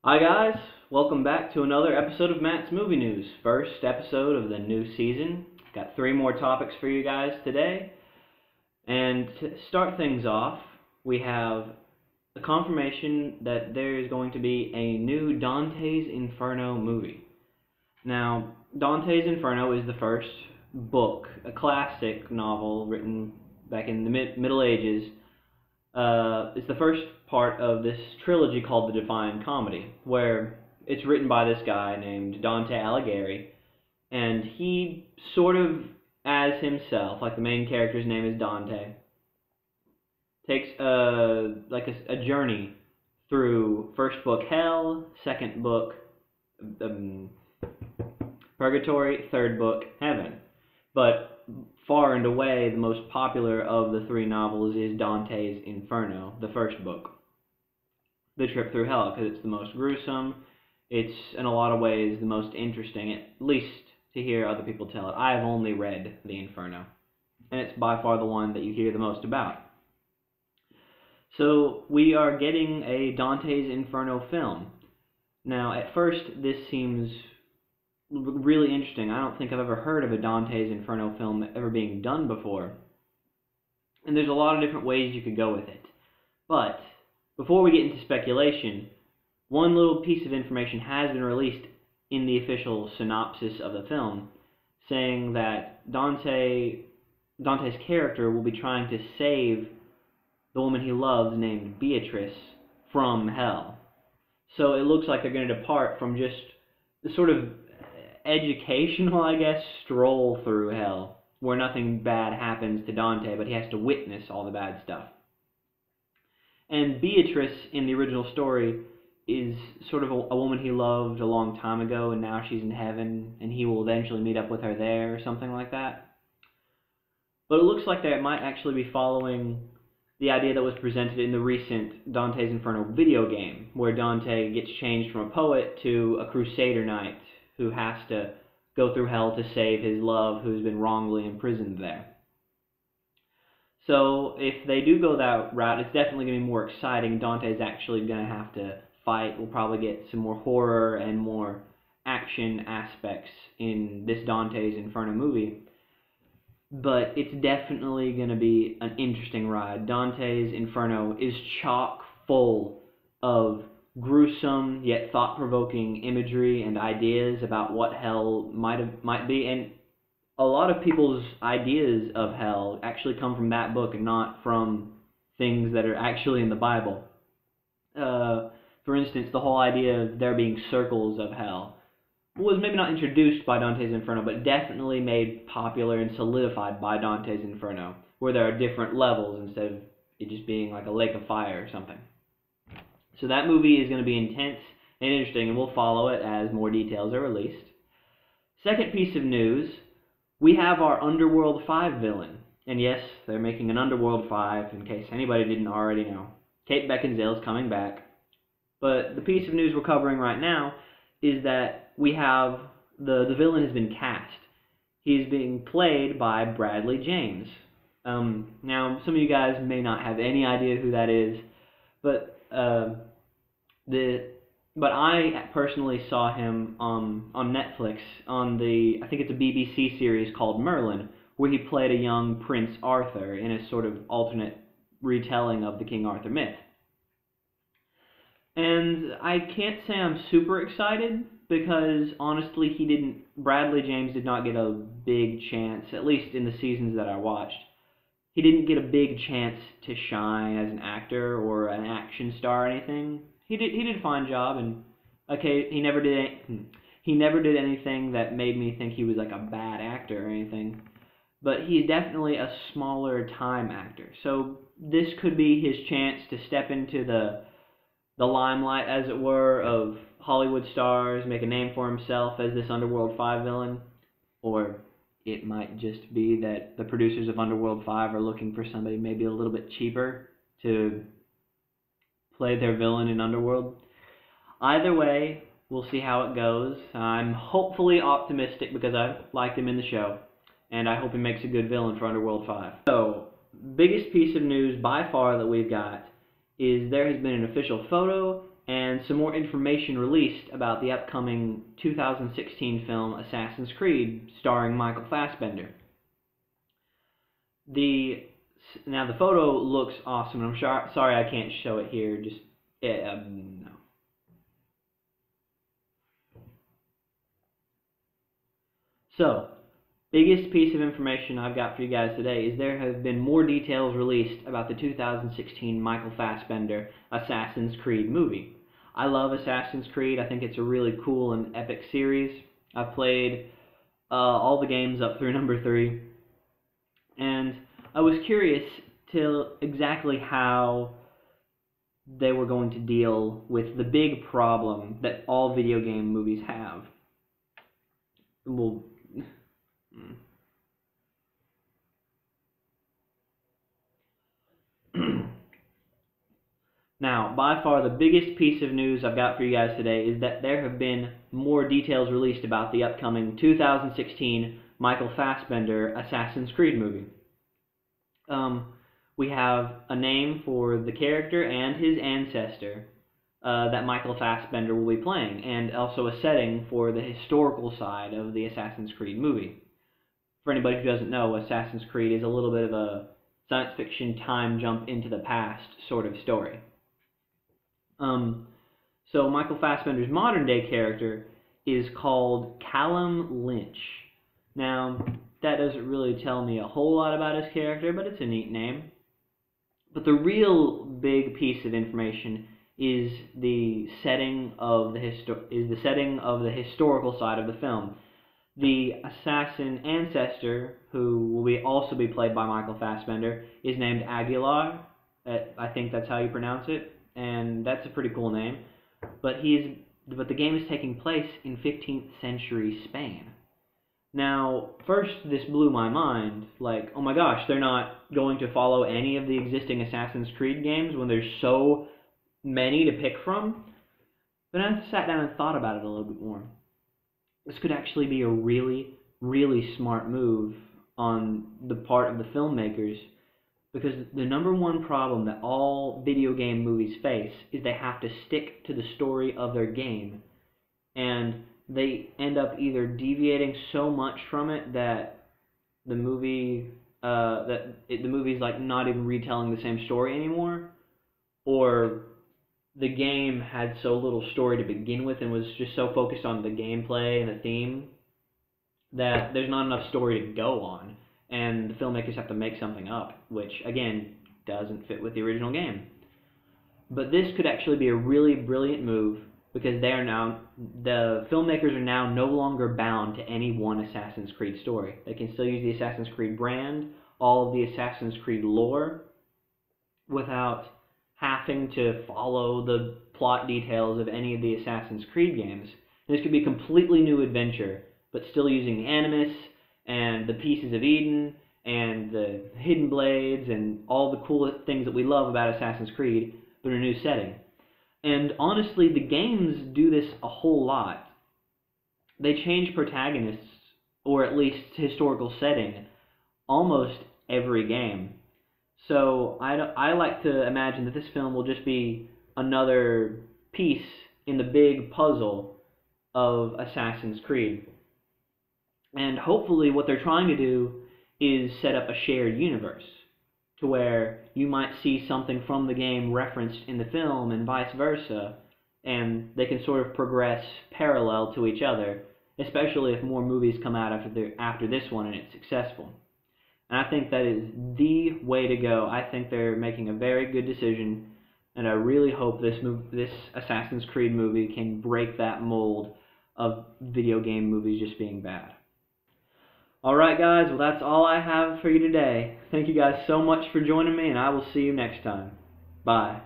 Hi guys, welcome back to another episode of Matt's Movie News. First episode of the new season. Got three more topics for you guys today. And to start things off, we have the confirmation that there is going to be a new Dantes Inferno movie. Now, Dantes Inferno is the first book, a classic novel written back in the Middle Ages. It's the first part of this trilogy called the Divine Comedy, where it's written by this guy named Dante Alighieri, and he sort of, as himself, like the main character's name is Dante, takes a journey through first book Hell, second book Purgatory, third book Heaven. But far and away, the most popular of the three novels is Dantes Inferno, the first book. The trip through hell, because it's the most gruesome. It's, in a lot of ways, the most interesting, at least to hear other people tell it. I have only read the Inferno, and it's by far the one that you hear the most about. So, we are getting a Dantes Inferno film. Now, at first, this seems really interesting. I don't think I've ever heard of a Dantes Inferno film ever being done before. And there's a lot of different ways you could go with it. But before we get into speculation, one little piece of information has been released in the official synopsis of the film, saying that Dante's character will be trying to save the woman he loves named Beatrice from hell. So it looks like they're going to depart from just the sort of educational, I guess, stroll through hell, where nothing bad happens to Dante, but he has to witness all the bad stuff. And Beatrice, in the original story, is sort of a woman he loved a long time ago, and now she's in heaven, and he will eventually meet up with her there, or something like that. But it looks like they might actually be following the idea that was presented in the recent Dantes Inferno video game, where Dante gets changed from a poet to a crusader knight who has to go through hell to save his love who's been wrongly imprisoned there. So if they do go that route, it's definitely going to be more exciting. Dante's actually going to have to fight. We'll probably get some more horror and more action aspects in this Dantes Inferno movie. But it's definitely going to be an interesting ride. Dantes Inferno is chock full of gruesome yet thought-provoking imagery and ideas about what hell might be, and a lot of people's ideas of hell actually come from that book and not from things that are actually in the Bible. For instance, the whole idea of there being circles of hell was maybe not introduced by Dantes Inferno, but definitely made popular and solidified by Dantes Inferno, where there are different levels instead of it just being like a lake of fire or something. So that movie is going to be intense and interesting, and we'll follow it as more details are released. Second piece of news, we have our Underworld 5 villain. And yes, they're making an Underworld 5, in case anybody didn't already know. Kate Beckinsale's coming back. But the piece of news we're covering right now is that we have the villain has been cast. He's being played by Bradley James. Now, some of you guys may not have any idea who that is, but I personally saw him on Netflix on I think it's a BBC series called Merlin, where he played a young Prince Arthur in a sort of alternate retelling of the King Arthur myth. And I can't say I'm super excited, because honestly Bradley James did not get a big chance, at least in the seasons that I watched. He didn't get a big chance to shine as an actor or an action star or anything. He did a fine job, and okay, he never did anything that made me think he was like a bad actor or anything. But he's definitely a smaller time actor. So this could be his chance to step into the limelight, as it were, of Hollywood stars, make a name for himself as this Underworld 5 villain. Or it might just be that the producers of Underworld 5 are looking for somebody maybe a little bit cheaper to play their villain in Underworld. Either way, we'll see how it goes. I'm hopefully optimistic because I liked him in the show, and I hope he makes a good villain for Underworld 5. So, biggest piece of news by far that we've got is there has been an official photo and some more information released about the upcoming 2016 film Assassin's Creed, starring Michael Fassbender. Now the photo looks awesome. I'm sorry I can't show it here. Just no. So, biggest piece of information I've got for you guys today is there have been more details released about the 2016 Michael Fassbender Assassin's Creed movie. I love Assassin's Creed. I think it's a really cool and epic series. I've played all the games up through number 3, and I was curious to exactly how they were going to deal with the big problem that all video game movies have. Well, now, by far the biggest piece of news I've got for you guys today is that there have been more details released about the upcoming 2016 Michael Fassbender Assassin's Creed movie. We have a name for the character and his ancestor that Michael Fassbender will be playing, and also a setting for the historical side of the Assassin's Creed movie. For anybody who doesn't know, Assassin's Creed is a little bit of a science fiction time jump into the past sort of story. So Michael Fassbender's modern day character is called Callum Lynch. Now, that doesn't really tell me a whole lot about his character, but it's a neat name. But the real big piece of information is the setting of the historical side of the film. The assassin ancestor, who will also be played by Michael Fassbender, is named Aguilar. I think that's how you pronounce it, and that's a pretty cool name. But the game is taking place in 15th century Spain. Now, first this blew my mind, like, oh my gosh, they're not going to follow any of the existing Assassin's Creed games when there's so many to pick from. But I sat down and thought about it a little bit more. This could actually be a really, really smart move on the part of the filmmakers, because the number one problem that all video game movies face is they have to stick to the story of their game, and they end up either deviating so much from it that the movie's like not even retelling the same story anymore, or the game had so little story to begin with and was just so focused on the gameplay and the theme that there's not enough story to go on, and the filmmakers have to make something up, which, again, doesn't fit with the original game. But this could actually be a really brilliant move, because the filmmakers are now no longer bound to any one Assassin's Creed story. They can still use the Assassin's Creed brand, all of the Assassin's Creed lore, without having to follow the plot details of any of the Assassin's Creed games. And this could be a completely new adventure, but still using the Animus and the Pieces of Eden and the Hidden Blades and all the cool things that we love about Assassin's Creed, but in a new setting. And honestly, the games do this a whole lot. They change protagonists, or at least historical setting, almost every game. So I like to imagine that this film will just be another piece in the big puzzle of Assassin's Creed. And hopefully what they're trying to do is set up a shared universe, to where you might see something from the game referenced in the film and vice versa, and they can sort of progress parallel to each other, especially if more movies come out after this one and it's successful. And I think that is the way to go. I think they're making a very good decision, and I really hope this Assassin's Creed movie can break that mold of video game movies just being bad. Alright guys, well that's all I have for you today. Thank you guys so much for joining me, and I will see you next time. Bye.